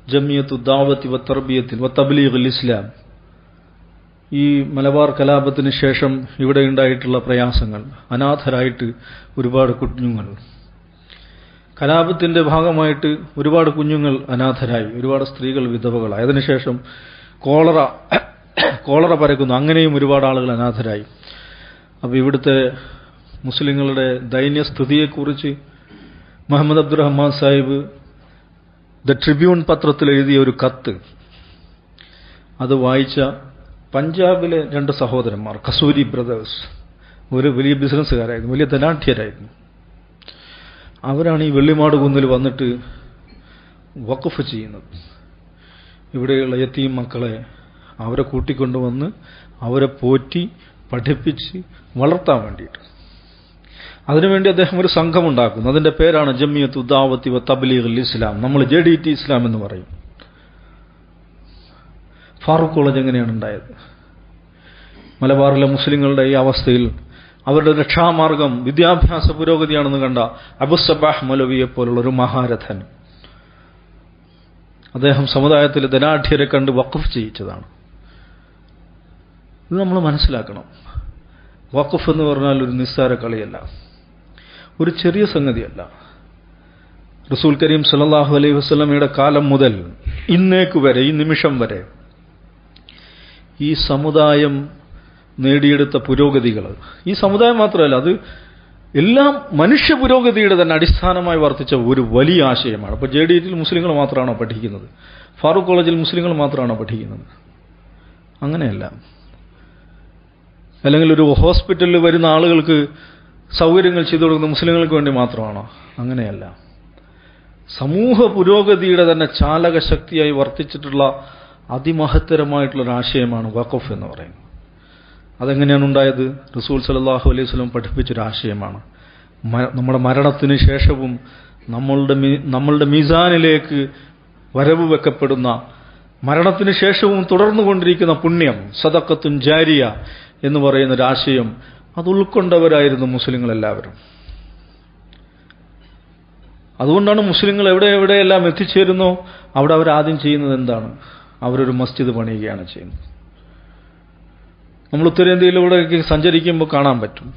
ജമിയത്തു ദാവത്തി വ തർബിയത്തിൽ വ തബ്ലീഗുൽ ഇസ്ലാം. ഈ മലബാർ കലാപത്തിന് ശേഷം ഇവിടെ ഉണ്ടായിട്ടുള്ള പ്രയാസങ്ങൾ, അനാഥരായിട്ട് ഒരുപാട് കുഞ്ഞുങ്ങൾ, കലാപത്തിന്റെ ഭാഗമായിട്ട് ഒരുപാട് കുഞ്ഞുങ്ങൾ അനാഥരായി, ഒരുപാട് സ്ത്രീകൾ വിധവകളായി. അതിനുശേഷം കോളറ പരക്കുന്നു, അങ്ങനെയും ഒരുപാട് ആളുകൾ അനാഥരായി. അപ്പോൾ ഇവിടുത്തെ മുസ്ലിങ്ങളുടെ ദൈന്യസ്ഥിതിയെക്കുറിച്ച് മുഹമ്മദ് അബ്ദുറഹ്മാൻ സാഹിബ് ദ ട്രിബ്യൂൺ പത്രത്തിൽ എഴുതിയ ഒരു കത്ത്, അത് വായിച്ച പഞ്ചാബിലെ 2 സഹോദരന്മാർ, കസൂരി ബ്രദേഴ്സ്, ഒരു വലിയ ബിസിനസ്സുകാരായിരുന്നു, വലിയ ധനാഢ്യരായിരുന്നു. അവരാണ് ഈ വെള്ളിമാട് കുന്നിൽ വന്നിട്ട് വഖഫ് ചെയ്യുന്നത്. ഇവിടെയുള്ള യതീം മക്കളെ അവരെ കൂട്ടിക്കൊണ്ടുവന്ന് അവരെ പോറ്റി പഠിപ്പിച്ച് വളർത്താൻ വേണ്ടിയിട്ട്. അതിനുവേണ്ടി അദ്ദേഹം ഒരു സംഘം ഉണ്ടാക്കുന്നു. അതിന്റെ പേരാണ് ജമിയത്തു ദാവത്തി വ തബ്ലീഗുൽ ഇസ്ലാം. നമ്മൾ JDT ഇസ്ലാം എന്ന് പറയും. ഫാറൂഖ് കോളേജ് എങ്ങനെയാണ് ഉണ്ടായത്? മലബാറിലെ മുസ്ലിങ്ങളുടെ ഈ അവസ്ഥയിൽ അവരുടെ രക്ഷാമാർഗം വിദ്യാഭ്യാസ പുരോഗതിയാണെന്ന് കണ്ട അബുസബാഹ് മൗലവിയെ പോലുള്ള ഒരു മഹാരഥൻ, അദ്ദേഹം സമുദായത്തിലെ ധനാഢ്യരെ കണ്ട് വഖഫ് ചെയ്യിച്ചതാണ്. ഇത് നമ്മൾ മനസ്സിലാക്കണം. വഖഫ് എന്ന് പറഞ്ഞാൽ ഒരു നിസ്സാര കളിയല്ല, ഒരു ചെറിയ സംഗതിയല്ല. റസൂൽ കരീം സല്ലല്ലാഹു അലൈഹി വസല്ലമയുടെ കാലം മുതൽ ഇന്നേക്ക് വരെ, ഈ നിമിഷം വരെ ഈ സമുദായം നേടിയെടുത്ത പുരോഗതികൾ, ഈ സമുദായം മാത്രമല്ല, അത് എല്ലാം മനുഷ്യ പുരോഗതിയുടെ തന്നെ അടിസ്ഥാനമായി വർത്തിച്ച ഒരു വലിയ ആശയമാണ്. അപ്പോൾ JDTയിൽ മുസ്ലിങ്ങൾ മാത്രമാണോ പഠിക്കുന്നത്? ഫാറൂഖ് കോളേജിൽ മുസ്ലിങ്ങൾ മാത്രമാണോ പഠിക്കുന്നത്? അങ്ങനെയല്ല. അല്ലെങ്കിൽ ഒരു ഹോസ്പിറ്റലിൽ വരുന്ന ആളുകൾക്ക് സൗകര്യങ്ങൾ ചെയ്തു കൊടുക്കുന്ന മുസ്ലിങ്ങൾക്ക് വേണ്ടി മാത്രമാണോ? അങ്ങനെയല്ല. സമൂഹ പുരോഗതിയുടെ തന്നെ ചാലകശക്തിയായി വർത്തിച്ചിട്ടുള്ള അതിമഹത്തരമായിട്ടുള്ളൊരു ആശയമാണ് വഖഫ് എന്ന് പറയുന്നത്. അതെങ്ങനെയാണ് ഉണ്ടായത്? റസൂൽ സല്ലല്ലാഹു അലൈഹി വസല്ലം പഠിപ്പിച്ചൊരാശയമാണ്. നമ്മുടെ മരണത്തിന് ശേഷവും നമ്മളുടെ മീസാനിലേക്ക് വരവ് വെക്കപ്പെടുന്ന, മരണത്തിന് ശേഷവും തുടർന്നുകൊണ്ടിരിക്കുന്ന പുണ്യം, സദഖത്തുൻ ജാരിയ എന്ന് പറയുന്നൊരാശയം, അത് ഉൾക്കൊണ്ടവരായിരുന്നു മുസ്ലിങ്ങളെല്ലാവരും. അതുകൊണ്ടാണ് മുസ്ലിങ്ങൾ എവിടെയെല്ലാം എത്തിച്ചേരുന്നോ അവിടെ അവരാദ്യം ചെയ്യുന്നത് എന്താണ്? അവരൊരു മസ്ജിദ് പണിയുകയാണ് ചെയ്യുന്നത്. നമ്മൾ ഉത്തരേന്ത്യയിലൂടെ സഞ്ചരിക്കുമ്പോൾ കാണാൻ പറ്റും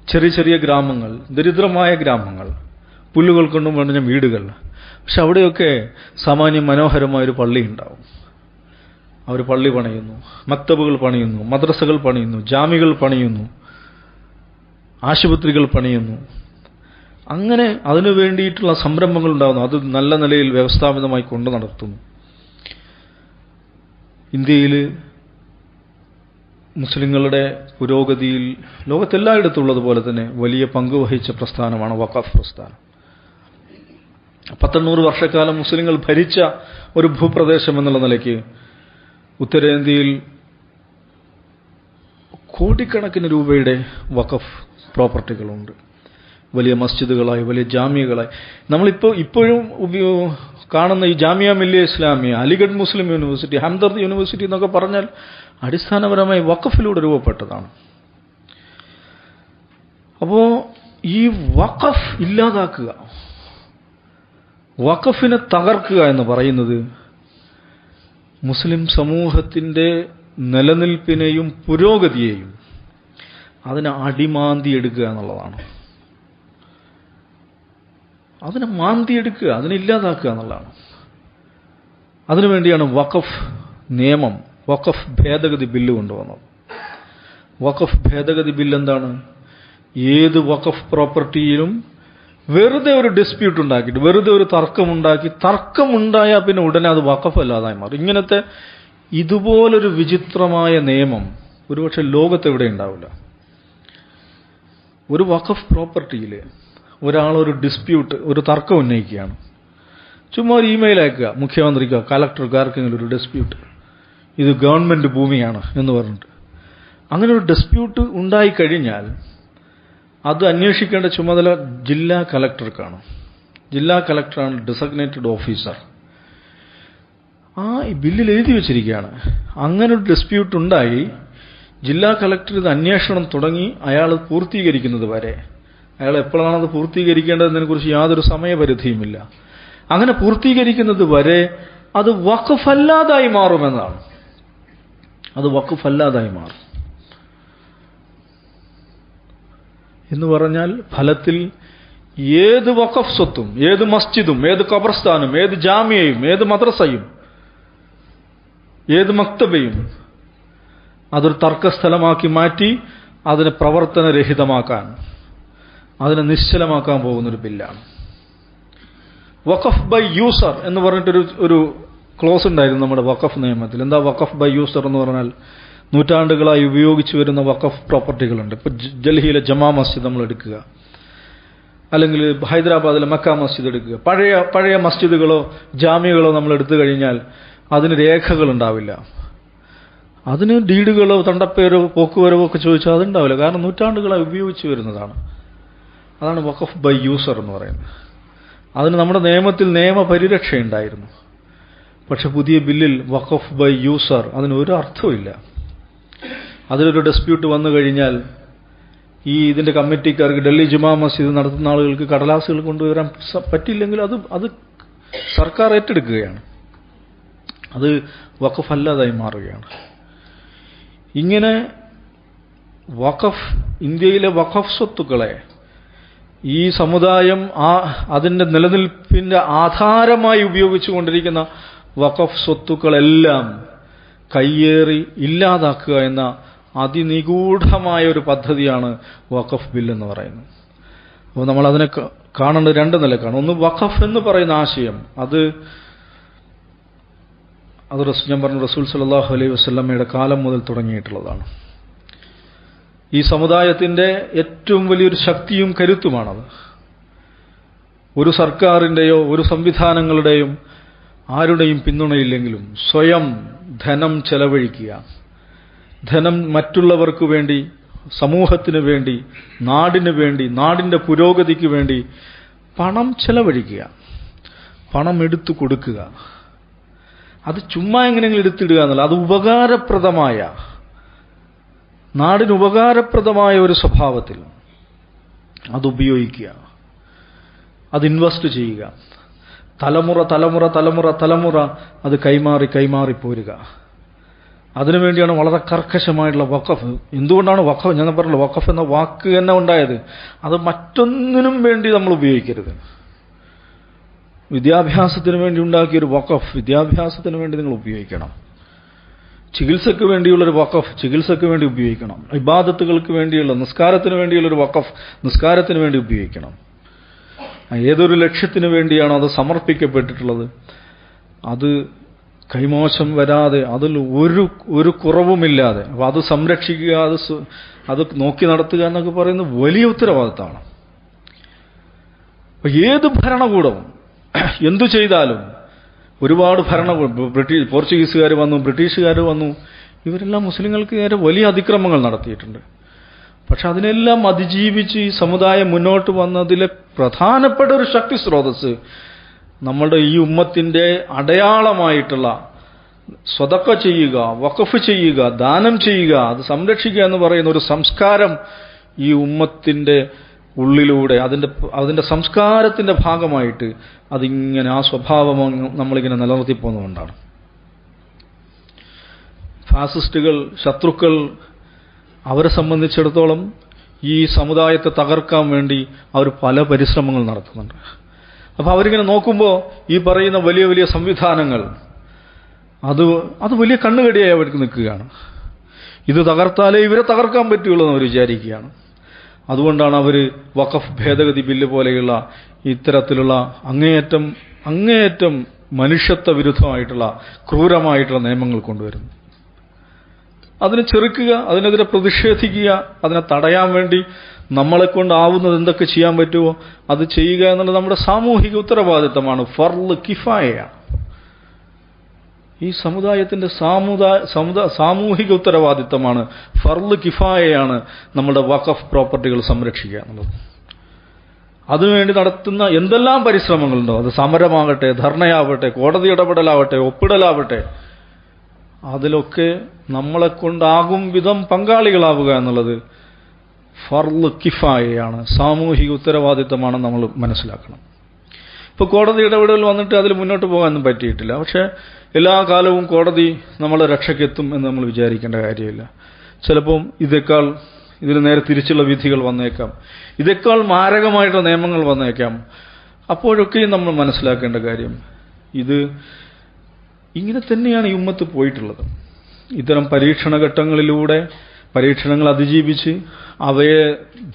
ചെറിയ ചെറിയ ഗ്രാമങ്ങൾ, ദരിദ്രമായ ഗ്രാമങ്ങൾ, പുല്ലുകൾ കൊണ്ടും വേണ്ട വീടുകൾ. പക്ഷെ അവിടെയൊക്കെ സാമാന്യം മനോഹരമായൊരു പള്ളി ഉണ്ടാവും. അവർ പള്ളി പണിയുന്നു, മക്തബുകൾ പണിയുന്നു, മദ്രസകൾ പണിയുന്നു, ജാമികൾ പണിയുന്നു, ആശുപത്രികൾ പണിയുന്നു. അങ്ങനെ അതിനു വേണ്ടിയിട്ടുള്ള സംരംഭങ്ങൾ ഉണ്ടാകുന്നു. അത് നല്ല നിലയിൽ വ്യവസ്ഥാപിതമായി കൊണ്ടു നടത്തുന്നു. ഇന്ത്യയിൽ മുസ്ലിങ്ങളുടെ പുരോഗതിയിൽ ലോകത്തെല്ലായിടത്തുള്ളതുപോലെ തന്നെ വലിയ പങ്ക് വഹിച്ച പ്രസ്ഥാനമാണ് വഖഫ് പ്രസ്ഥാനം. 1800 വർഷക്കാലം മുസ്ലിങ്ങൾ ഭരിച്ച ഒരു ഭൂപ്രദേശം എന്നുള്ള നിലയ്ക്ക് ഉത്തരേന്ത്യയിൽ കോടിക്കണക്കിന് രൂപയുടെ വഖഫ് പ്രോപ്പർട്ടികളുണ്ട്. വലിയ മസ്ജിദുകളായി, വലിയ ജാമിയകളായി. ഇപ്പോഴും കാണുന്ന ഈ ജാമിയ മില്ലിയ ഇസ്ലാമിയ, അലിഗഡ് മുസ്ലിം യൂണിവേഴ്സിറ്റി, ഹംദർദ് യൂണിവേഴ്സിറ്റി എന്നൊക്കെ പറഞ്ഞാൽ അടിസ്ഥാനപരമായി വഖഫിലൂടെ രൂപപ്പെട്ടതാണ്. അപ്പോൾ ഈ വഖഫ് ഇല്ലാതാക്കുക, വഖഫിനെ തകർക്കുക എന്ന് പറയുന്നത് മുസ്ലിം സമൂഹത്തിന്റെ നിലനിൽപ്പിനെയും പുരോഗതിയെയും അതിനെ അടിമാന്തിയെടുക്കുക എന്നുള്ളതാണ്. അതിനെ മാന്തിയെടുക്കുക, അതിനെ ഇല്ലാതാക്കുക എന്നുള്ളതാണ്. അതിനുവേണ്ടിയാണ് വഖഫ് നിയമം വഖഫ് ഭേദഗതി ബില്ല് കൊണ്ടുവന്നത്. വഖഫ് ഭേദഗതി ബില്ല് എന്താണ്? ഏത് വഖഫ് പ്രോപ്പർട്ടിയിലും വെറുതെ ഒരു ഡിസ്പ്യൂട്ട് ഉണ്ടാക്കിയിട്ട്, വെറുതെ ഒരു തർക്കമുണ്ടാക്കി, തർക്കമുണ്ടായാൽ പിന്നെ ഉടനെ അത് വഖഫ് അല്ലാതായി മാറും. ഇങ്ങനത്തെ ഇതുപോലൊരു വിചിത്രമായ നിയമം ഒരുപക്ഷെ ലോകത്തെവിടെ ഉണ്ടാവില്ല. ഒരു വഖഫ് പ്രോപ്പർട്ടിയിൽ ഒരാളൊരു ഡിസ്പ്യൂട്ട്, ഒരു തർക്കം ഉന്നയിക്കുകയാണ്. ചുമ്മാ ഒരു ഇമെയിൽ അയക്കുക മുഖ്യമന്ത്രിക്കോ കലക്ടർക്കോ ആർക്കെങ്കിലും ഒരു ഡിസ്പ്യൂട്ട്, ഇത് ഗവൺമെന്റ് ഭൂമിയാണ് എന്ന് പറഞ്ഞിട്ട്. അങ്ങനെ ഒരു ഡിസ്പ്യൂട്ട് ഉണ്ടായിക്കഴിഞ്ഞാൽ അത് അന്വേഷിക്കേണ്ട ചുമതല ജില്ലാ കലക്ടർക്കാണ്. ജില്ലാ കലക്ടറാണ് ഡെസിഗ്നേറ്റഡ് ഓഫീസർ. ഈ ബില്ലിൽ എഴുതി വെച്ചിരിക്കുകയാണ്, അങ്ങനെ ഒരു ഡിസ്പ്യൂട്ട് ഉണ്ടായി ജില്ലാ കലക്ടർ ഇത് അന്വേഷണം തുടങ്ങി അയാൾ പൂർത്തീകരിക്കുന്നത് വരെ, അയാൾ എപ്പോഴാണ് അത് പൂർത്തീകരിക്കേണ്ടതിനെക്കുറിച്ച് യാതൊരു സമയപരിധിയുമില്ല, അങ്ങനെ പൂർത്തീകരിക്കുന്നത് വരെ അത് വഖഫ് അല്ലാതായി മാറുമെന്നാണ്. അത് വഖഫ് അല്ലാതായി മാറും എന്ന് പറഞ്ഞാൽ ഫലത്തിൽ ഏത് വഖഫ് സ്വത്തും, ഏത് മസ്ജിദും, ഏത് ഖബർസ്ഥാനും, ഏത് ജാമിയയും, ഏത് മദ്രസയും, ഏത് മക്തബയും അതൊരു തർക്കസ്ഥലമാക്കി മാറ്റി അതിനെ പ്രവർത്തനരഹിതമാക്കാൻ, അതിനെ നിശ്ചലമാക്കാൻ പോകുന്നൊരു ബില്ലാണ്. വഖഫ് ബൈ യൂസർ എന്ന് പറഞ്ഞിട്ടൊരു ക്ലോസ് ഉണ്ടായിരുന്നു നമ്മുടെ വഖഫ് നിയമത്തിൽ. എന്താ വഖഫ് ബൈ യൂസർ എന്ന് പറഞ്ഞാൽ? നൂറ്റാണ്ടുകളായി ഉപയോഗിച്ചു വരുന്ന വഖഫ് പ്രോപ്പർട്ടികളുണ്ട്. ഇപ്പോൾ ഡൽഹിയിലെ ജമാ മസ്ജിദ് നമ്മൾ എടുക്കുക, അല്ലെങ്കിൽ ഹൈദരാബാദിലെ മക്ക മസ്ജിദ് എടുക്കുക. പഴയ മസ്ജിദുകളോ ജാമ്യകളോ നമ്മൾ എടുത്തു കഴിഞ്ഞാൽ അതിന് രേഖകളുണ്ടാവില്ല, അതിന് ഡീഡുകളോ തണ്ടപ്പേരോ പോക്കുവരവോ ഒക്കെ ചോദിച്ചാൽ അതുണ്ടാവില്ല. കാരണം നൂറ്റാണ്ടുകളായി ഉപയോഗിച്ചു വരുന്നതാണ്. അതാണ് വഖഫ് ബൈ യൂസർ എന്ന് പറയുന്നത്. അതിന് നമ്മുടെ നിയമത്തിൽ നിയമപരിരക്ഷയുണ്ടായിരുന്നു. പക്ഷെ പുതിയ ബില്ലിൽ വഖഫ് ബൈ യൂസർ അതിനൊരു അർത്ഥമില്ല. അതിലൊരു ഡിസ്പ്യൂട്ട് വന്നു കഴിഞ്ഞാൽ ഇതിന്റെ കമ്മിറ്റിക്കാർക്ക്, ഡൽഹി ജുമാ മസ്ജിദ് നടത്തുന്ന ആളുകൾക്ക് കടലാസുകൾ കൊണ്ടുവരാൻ പറ്റില്ലെങ്കിൽ അത് സർക്കാർ ഏറ്റെടുക്കുകയാണ്. അത് വഖഫ് അല്ലാതായി മാറുകയാണ്. ഇങ്ങനെ ഇന്ത്യയിലെ വഖഫ് സ്വത്തുക്കളെ ഈ സമുദായം അതിന്റെ നിലനിൽപ്പിന്റെ ആധാരമായി ഉപയോഗിച്ചുകൊണ്ടിരിക്കുന്ന വഖഫ് സ്വത്തുക്കളെല്ലാം കയ്യേറി ഇല്ലാതാക്കുക എന്ന അതിനിഗൂഢമായ ഒരു പദ്ധതിയാണ് വഖഫ് ബിൽ എന്ന് പറയുന്നത്. അപ്പോൾ നമ്മൾ അതിനെ കാണേണ്ടത് രണ്ട് നിലക്കാണ്. ഒന്ന്, വഖഫ് എന്ന് പറയുന്ന ആശയം അത് ഞാൻ പറഞ്ഞു റസൂൽ സല്ലല്ലാഹു അലൈഹി വസല്ലമയുടെ കാലം മുതൽ തുടങ്ങിയിട്ടുള്ളതാണ്. ഈ സമുദായത്തിന്റെ ഏറ്റവും വലിയൊരു ശക്തിയും കരുത്തുമാണത്. ഒരു സർക്കാരിന്റെയോ ഒരു സംവിധാനങ്ങളുടെയും ആരുടെയും പിന്തുണയില്ലെങ്കിലും സ്വയം ധനം ചെലവഴിക്കുക, ധനം മറ്റുള്ളവർക്ക് വേണ്ടി, സമൂഹത്തിന് വേണ്ടി, നാടിന് വേണ്ടി, നാടിന്റെ പുരോഗതിക്ക് വേണ്ടി പണം ചെലവഴിക്കുക, പണം എടുത്തു കൊടുക്കുക. അത് ചുമ്മാ എങ്ങനെയെങ്കിലും എടുത്തിടുക എന്നല്ല, അത് ഉപകാരപ്രദമായ, നാടിന് ഉപകാരപ്രദമായ ഒരു സ്വഭാവത്തിൽ അത് ഉപയോഗിക്കുക, അത് ഇൻവെസ്റ്റ് ചെയ്യുക. തലമുറ തലമുറ തലമുറ തലമുറ അത് കൈമാറി പോരുക. അതിനുവേണ്ടിയാണ് വളരെ കർക്കശമായിട്ടുള്ള വഖഫ്. എന്തുകൊണ്ടാണ് വഖഫ്, ഞാൻ പറഞ്ഞല്ലോ വഖഫ് എന്ന വാക്ക് തന്നെ ഉണ്ടായത്? അത് മറ്റൊന്നിനും വേണ്ടി നമ്മൾ ഉപയോഗിക്കരുത്. വിദ്യാഭ്യാസത്തിന് വേണ്ടി ഉണ്ടാക്കിയൊരു വഖഫ് വിദ്യാഭ്യാസത്തിന് വേണ്ടി നിങ്ങൾ ഉപയോഗിക്കണം. ചികിത്സയ്ക്ക് വേണ്ടിയുള്ളൊരു വഖഫ് ചികിത്സയ്ക്ക് വേണ്ടി ഉപയോഗിക്കണം. ഇബാദത്തുകൾക്ക് വേണ്ടിയുള്ള, നിസ്കാരത്തിന് വേണ്ടിയുള്ളൊരു വഖഫ് നിസ്കാരത്തിന് വേണ്ടി ഉപയോഗിക്കണം. ഏതൊരു ലക്ഷ്യത്തിന് വേണ്ടിയാണോ അത് സമർപ്പിക്കപ്പെട്ടിട്ടുള്ളത് അത് കൈമോശം വരാതെ, അതിൽ ഒരു കുറവുമില്ലാതെ അപ്പോൾ അത് സംരക്ഷിക്കുക, അത് നോക്കി നടത്തുക എന്നൊക്കെ പറയുന്നത് വലിയ ഉത്തരവാദിത്തമാണ്. അപ്പോൾ ഏത് ഭരണകൂടവും എന്തു ചെയ്താലും, ഒരുപാട് പോർച്ചുഗീസുകാർ വന്നു, ബ്രിട്ടീഷുകാർ വന്നു, ഇവരെല്ലാം മുസ്ലിങ്ങൾക്ക് നേരെ വലിയ അതിക്രമങ്ങൾ നടത്തിയിട്ടുണ്ട്. പക്ഷെ അതിനെല്ലാം അതിജീവിച്ച് ഈ സമുദായം മുന്നോട്ട് വന്നതിലെ പ്രധാനപ്പെട്ട ഒരു ശക്തി സ്രോതസ് നമ്മളുടെ ഈ ഉമ്മത്തിന്റെ അടയാളമായിട്ടുള്ള സ്വതക്ക ചെയ്യുക, വഖഫ് ചെയ്യുക, ദാനം ചെയ്യുക, അത് സംരക്ഷിക്കുക എന്ന് പറയുന്ന ഒരു സംസ്കാരം ഈ ഉമ്മത്തിന്റെ ഉള്ളിലൂടെ അതിന്റെ സംസ്കാരത്തിന്റെ ഭാഗമായിട്ട് അതിങ്ങനെ ആ സ്വഭാവം നമ്മളിങ്ങനെ നിലനിർത്തിപ്പോകുന്നതുകൊണ്ടാണ്. ഫാസിസ്റ്റുകൾ, ശത്രുക്കൾ, അവരെ സംബന്ധിച്ചിടത്തോളം ഈ സമുദായത്തെ തകർക്കാൻ വേണ്ടി അവർ പല പരിശ്രമങ്ങൾ നടത്തുന്നുണ്ട്. അപ്പോൾ അവരിങ്ങനെ നോക്കുമ്പോൾ ഈ പറയുന്ന വലിയ വലിയ സംവിധാനങ്ങൾ അത് വലിയ കണ്ണുകടിയായി അവർക്ക് നിൽക്കുകയാണ്. ഇത് തകർത്താലേ ഇവരെ തകർക്കാൻ പറ്റുള്ളൂ എന്ന് അവർ വിചാരിക്കുകയാണ്. അതുകൊണ്ടാണ് അവർ വഖഫ് ഭേദഗതി ബില്ല് പോലെയുള്ള ഇത്തരത്തിലുള്ള അങ്ങേയറ്റം മനുഷ്യത്വ വിരുദ്ധമായിട്ടുള്ള ക്രൂരമായിട്ടുള്ള നിയമങ്ങൾ കൊണ്ടുവരുന്നത്. അതിനെ ചെറുക്കുക, അതിനെതിരെ പ്രതിഷേധിക്കുക, അതിനെ തടയാൻ വേണ്ടി നമ്മളെ കൊണ്ടാവുന്നത് എന്തൊക്കെ ചെയ്യാൻ പറ്റുമോ അത് ചെയ്യുക എന്നുള്ളത് നമ്മുടെ സാമൂഹിക ഉത്തരവാദിത്തമാണ്. ഫർള് കിഫായയാണ്. ഈ സമുദായത്തിന്റെ സാമൂഹിക ഉത്തരവാദിത്തമാണ്, ഫർള് കിഫായയാണ് നമ്മുടെ വഖഫ് പ്രോപ്പർട്ടികൾ സംരക്ഷിക്കുക എന്നുള്ളത്. അതിനുവേണ്ടി നടത്തുന്ന എന്തെല്ലാം പരിശ്രമങ്ങളുണ്ടോ, അത് സമരമാകട്ടെ, ധർണയാവട്ടെ, കോടതി ഇടപെടലാവട്ടെ, ഒപ്പിടലാവട്ടെ, അതിലൊക്കെ നമ്മളെ കൊണ്ടാകും വിധം പങ്കാളികളാവുക എന്നുള്ളത് ഫർള് കിഫായയാണ്, സാമൂഹിക ഉത്തരവാദിത്തമാണ് നമ്മൾ മനസ്സിലാക്കണം. ഇപ്പോൾ കോടതി ഇടപെടൽ വന്നിട്ട് അതിൽ മുന്നോട്ട് പോകാനൊന്നും പറ്റിയിട്ടില്ല. പക്ഷേ എല്ലാ കാലവും കോടതി നമ്മളെ രക്ഷയ്ക്കെത്തും എന്ന് നമ്മൾ വിചാരിക്കേണ്ട കാര്യമില്ല. ചിലപ്പം ഇതിന് നേരെ തിരിച്ചുള്ള വിധികൾ വന്നേക്കാം, ഇതേക്കാൾ മാരകമായിട്ടുള്ള നിയമങ്ങൾ വന്നേക്കാം. അപ്പോഴൊക്കെയും നമ്മൾ മനസ്സിലാക്കേണ്ട കാര്യം ഇങ്ങനെ തന്നെയാണ് ഈ ഉമ്മത്ത് പോയിട്ടുള്ളത്. ഇത്തരം പരീക്ഷണങ്ങൾ അതിജീവിച്ച് അവയെ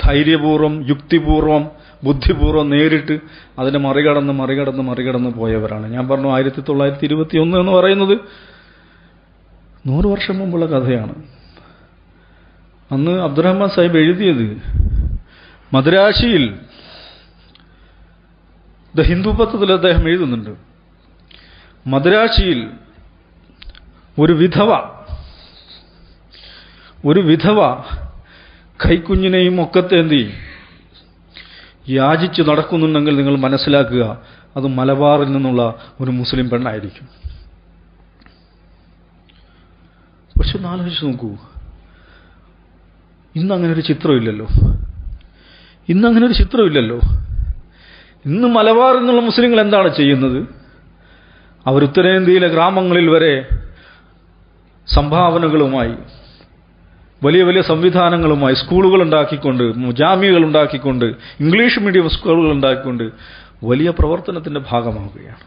ധൈര്യപൂർവ്വം, യുക്തിപൂർവ്വം, ബുദ്ധിപൂർവ്വം നേരിട്ട് അതിനെ മറികടന്ന് പോയവരാണ്. ഞാൻ പറഞ്ഞു 1921 എന്ന് പറയുന്നത് 100 വർഷം മുമ്പുള്ള കഥയാണ്. അന്ന് അബ്ദുറഹ്മാൻ സാഹിബ് എഴുതിയത് മദ്രാശിയിൽ ദ ഹിന്ദു പത്രത്തിൽ അദ്ദേഹം എഴുതുന്നുണ്ട്, മദ്രാശിയിൽ ഒരു വിധവ കൈക്കുഞ്ഞിനെയും ഒക്കത്തേന്തി യാചിച്ചു നടക്കുന്നുണ്ടെങ്കിൽ നിങ്ങൾ മനസ്സിലാക്കുക അത് മലബാറിൽ നിന്നുള്ള ഒരു മുസ്ലിം പെണ്ണായിരിക്കും. പക്ഷെ ഒന്ന് ആലോചിച്ച് നോക്കൂ, ഇന്നങ്ങനെ ഒരു ചിത്രമില്ലല്ലോ. ഇന്ന് മലബാറിൽ നിന്നുള്ള മുസ്ലിങ്ങൾ എന്താണ് ചെയ്യുന്നത്? അവർ ഉത്തരേന്ത്യയിലെ ഗ്രാമങ്ങളിൽ വരെ സംഭാവനകളുമായി, വലിയ വലിയ സംവിധാനങ്ങളുമായി സ്കൂളുകൾ ഉണ്ടാക്കിക്കൊണ്ട്, ജാമ്യകൾ ഉണ്ടാക്കിക്കൊണ്ട്, ഇംഗ്ലീഷ് മീഡിയം സ്കൂളുകൾ ഉണ്ടാക്കിക്കൊണ്ട് വലിയ പ്രവർത്തനത്തിന്റെ ഭാഗമാവുകയാണ്.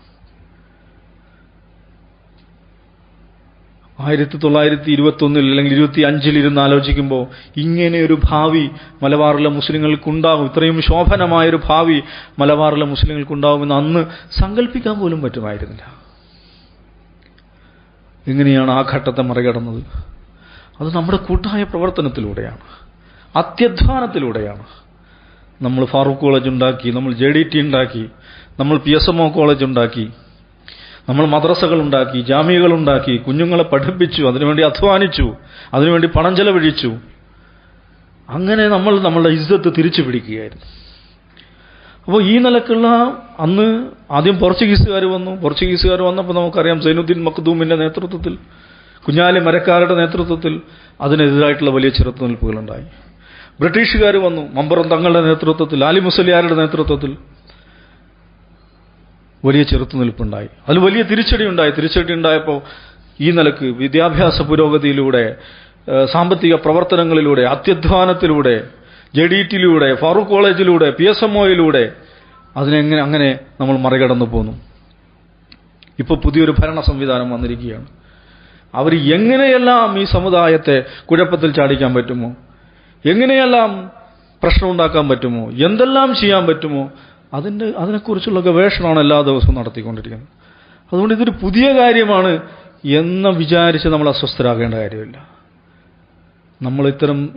1921 അല്ലെങ്കിൽ 25 ഇരുന്ന് ആലോചിക്കുമ്പോൾ ഇങ്ങനെയൊരു ഭാവി മലബാറിലെ മുസ്ലിങ്ങൾക്കുണ്ടാകും, ഇത്രയും ശോഭനമായൊരു ഭാവി മലബാറിലെ മുസ്ലിങ്ങൾക്കുണ്ടാകുമെന്ന് അന്ന് സങ്കല്പിക്കാൻ പോലും പറ്റുമായിരുന്നില്ല. എങ്ങനെയാണ് ആ ഘട്ടത്തെ മറികടന്നത്? അത് നമ്മുടെ കൂട്ടായ പ്രവർത്തനത്തിലൂടെയാണ്, അത്യധ്വാനത്തിലൂടെയാണ്. നമ്മൾ ഫാറൂഖ് കോളേജ് ഉണ്ടാക്കി, നമ്മൾ JDT ഉണ്ടാക്കി, നമ്മൾ PSMO കോളേജ് ഉണ്ടാക്കി, നമ്മൾ മദ്രസകൾ ഉണ്ടാക്കി, ജാമ്യകൾ ഉണ്ടാക്കി, കുഞ്ഞുങ്ങളെ പഠിപ്പിച്ചു, അതിനുവേണ്ടി അധ്വാനിച്ചു, അതിനുവേണ്ടി പണം ചെലവഴിച്ചു. അങ്ങനെ നമ്മൾ നമ്മളുടെ ഇസ്സത്ത് തിരിച്ചു പിടിക്കുകയായിരുന്നു. അപ്പോൾ ഈ നിലക്കുള്ള അന്ന് ആദ്യം പോർച്ചുഗീസുകാർ വന്നപ്പോൾ നമുക്കറിയാം സൈനുദ്ദീൻ മഖ്ദൂമിന്റെ നേതൃത്വത്തിൽ, കുഞ്ഞാലി മരക്കാരുടെ നേതൃത്വത്തിൽ അതിനെതിരായിട്ടുള്ള വലിയ ചെറുത്തുനിൽപ്പുകളുണ്ടായി. ബ്രിട്ടീഷുകാർ വന്നു, മമ്പറം തങ്ങളുടെ നേതൃത്വത്തിൽ, ആലി മുസലിയാരുടെ നേതൃത്വത്തിൽ വലിയ ചെറുത്തുനിൽപ്പുണ്ടായി. അതിൽ വലിയ തിരിച്ചടി ഉണ്ടായപ്പോൾ ഈ നിലക്ക് വിദ്യാഭ്യാസ പുരോഗതിയിലൂടെ, സാമ്പത്തിക പ്രവർത്തനങ്ങളിലൂടെ, അത്യധ്വാനത്തിലൂടെ, JDT-യിലൂടെ, ഫാറൂഖ് കോളേജിലൂടെ, PSMO-യിലൂടെ അങ്ങനെ നമ്മൾ മറികടന്നു പോന്നു. ഇപ്പോൾ പുതിയൊരു ഭരണ സംവിധാനം വന്നിരിക്കുകയാണ്. അവർ എങ്ങനെയെല്ലാം ഈ സമുദായത്തെ കുഴപ്പത്തിൽ ചാടിക്കാൻ പറ്റുമോ, എങ്ങനെയെല്ലാം പ്രശ്നം ഉണ്ടാക്കാൻ പറ്റുമോ, എന്തെല്ലാം ചെയ്യാൻ പറ്റുമോ അതിനെക്കുറിച്ചുള്ള ഗവേഷണമാണ് എല്ലാ ദിവസവും നടത്തിക്കൊണ്ടിരിക്കുന്നത്. അതുകൊണ്ട് ഇതൊരു പുതിയ കാര്യമാണ് എന്ന് വിചാരിച്ച് നമ്മൾ അസ്വസ്ഥരാകേണ്ട കാര്യമില്ല. നമ്മൾ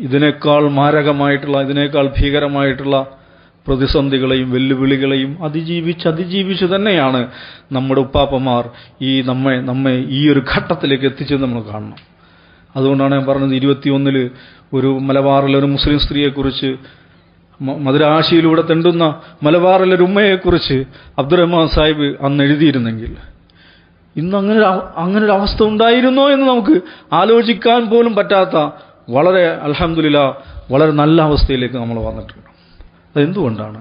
ഇതിനേക്കാൾ മാരകമായിട്ടുള്ള, ഇതിനേക്കാൾ ഭീകരമായിട്ടുള്ള പ്രതിസന്ധികളെയും വെല്ലുവിളികളെയും അതിജീവിച്ച് തന്നെയാണ് നമ്മുടെ ഉപ്പാപ്പമാർ നമ്മെ ഈ ഒരു ഘട്ടത്തിലേക്ക് എത്തിച്ചത് നമ്മൾ കാണണം. അതുകൊണ്ടാണ് ഞാൻ പറഞ്ഞത് 21 ഒരു മലബാറിലെ ഒരു മുസ്ലിം സ്ത്രീയെക്കുറിച്ച്, മദ്രാശിയിലൂടെ തെണ്ടുന്ന മലബാറിലെ ഒരു ഉമ്മയെക്കുറിച്ച് അബ്ദുറഹ്മാൻ സാഹിബ് അന്ന് എഴുതിയിരുന്നെങ്കിൽ ഇന്ന് അങ്ങനൊരു അവസ്ഥ ഉണ്ടായിരുന്നോ എന്ന് നമുക്ക് ആലോചിക്കാൻ പോലും പറ്റാത്ത വളരെ അൽഹംദുലില്ലാ വളരെ നല്ല അവസ്ഥയിലേക്ക് നമ്മൾ വന്നിട്ടുണ്ട്. അതെന്തുകൊണ്ടാണ്?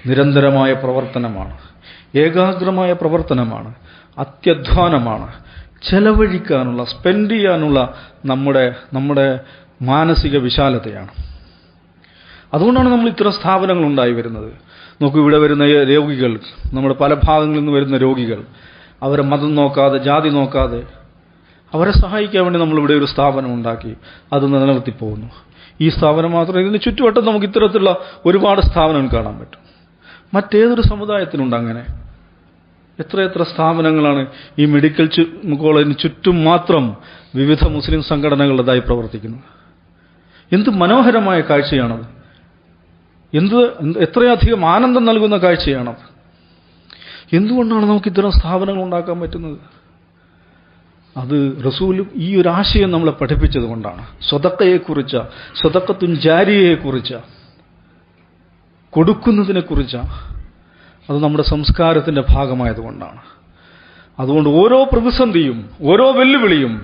നിരന്തരമായ പ്രവർത്തനമാണ്, ഏകാഗ്രമായ പ്രവർത്തനമാണ്, അത്യധ്വാനമാണ്, ചെലവഴിക്കാനുള്ള, സ്പെൻഡ് ചെയ്യാനുള്ള നമ്മുടെ മാനസിക വിശാലതയാണ്. അതുകൊണ്ടാണ് നമ്മൾ ഇത്തരം സ്ഥാപനങ്ങൾ ഉണ്ടായി വരുന്നത്. നോക്കൂ, ഇവിടെ വരുന്ന രോഗികൾ, നമ്മുടെ പല ഭാഗങ്ങളിൽ നിന്ന് വരുന്ന രോഗികൾ, അവരെ മതം നോക്കാതെ, ജാതി നോക്കാതെ, അവരെ സഹായിക്കാൻ വേണ്ടി നമ്മളിവിടെ ഒരു സ്ഥാപനം ഉണ്ടാക്കി അത് നിലനിർത്തി പോകുന്നു. ഈ സ്ഥാപനം മാത്രം, ഇതിന് ചുറ്റുവട്ടം നമുക്ക് ഇത്തരത്തിലുള്ള ഒരുപാട് സ്ഥാപനങ്ങൾ കാണാൻ പറ്റും. മറ്റേതൊരു സമുദായത്തിനുണ്ട് അങ്ങനെ? എത്രയെത്ര സ്ഥാപനങ്ങളാണ് ഈ മെഡിക്കൽ കോളേജിന് ചുറ്റും മാത്രം വിവിധ മുസ്ലിം സംഘടനകളുടേതായി പ്രവർത്തിക്കുന്നത്. എന്ത് മനോഹരമായ കാഴ്ചയാണത്! എത്രയധികം ആനന്ദം നൽകുന്ന കാഴ്ചയാണത്! എന്തുകൊണ്ടാണ് നമുക്ക് ഇത്തരം സ്ഥാപനങ്ങൾ ഉണ്ടാക്കാൻ പറ്റുന്നത്? അത് റസൂലും ഈ ഒരു ആശയം നമ്മളെ പഠിപ്പിച്ചത് കൊണ്ടാണ്. സ്വതക്കയെക്കുറിച്ച്, സ്വതക്കത്തുൻ ജാരിയയെക്കുറിച്ച്, കൊടുക്കുന്നതിനെക്കുറിച്ച്. അത് നമ്മുടെ സംസ്കാരത്തിന്റെ ഭാഗമായതുകൊണ്ടാണ്. അതുകൊണ്ട് ഓരോ പ്രതിസന്ധിയും ഓരോ വെല്ലുവിളിയും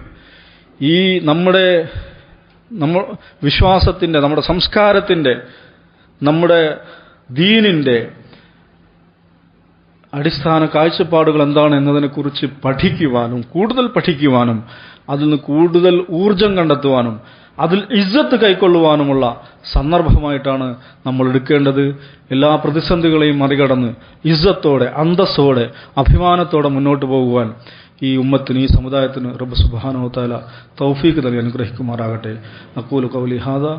ഈ നമ്മുടെ വിശ്വാസത്തിന്റെ, നമ്മുടെ സംസ്കാരത്തിന്റെ, നമ്മുടെ ദീനിന്റെ അടിസ്ഥാന കാഴ്ചപ്പാടുകൾ എന്താണ് എന്നതിനെക്കുറിച്ച് പഠിക്കുവാനും കൂടുതൽ പഠിക്കുവാനും അതിൽ നിന്ന് കൂടുതൽ ഊർജം കണ്ടെത്തുവാനും അതിൽ ഇസ്സത്ത് കൈക്കൊള്ളുവാനുമുള്ള സന്ദർഭമായിട്ടാണ് നമ്മൾ എടുക്കേണ്ടത്. എല്ലാ പ്രതിസന്ധികളെയും മറികടന്ന് ഇസ്സത്തോടെ, അന്തസ്സോടെ, അഭിമാനത്തോടെ മുന്നോട്ട് പോകുവാൻ ഈ ഉമ്മത്തിന്, ഈ സമുദായത്തിന് റബ്ബ് സുബ്ഹാനഹു വ തആല തൗഫീഖ് നൽകി അനുഗ്രഹിക്കുമാറാകട്ടെ. അഖൂലു ഖൗലി ഹാദാ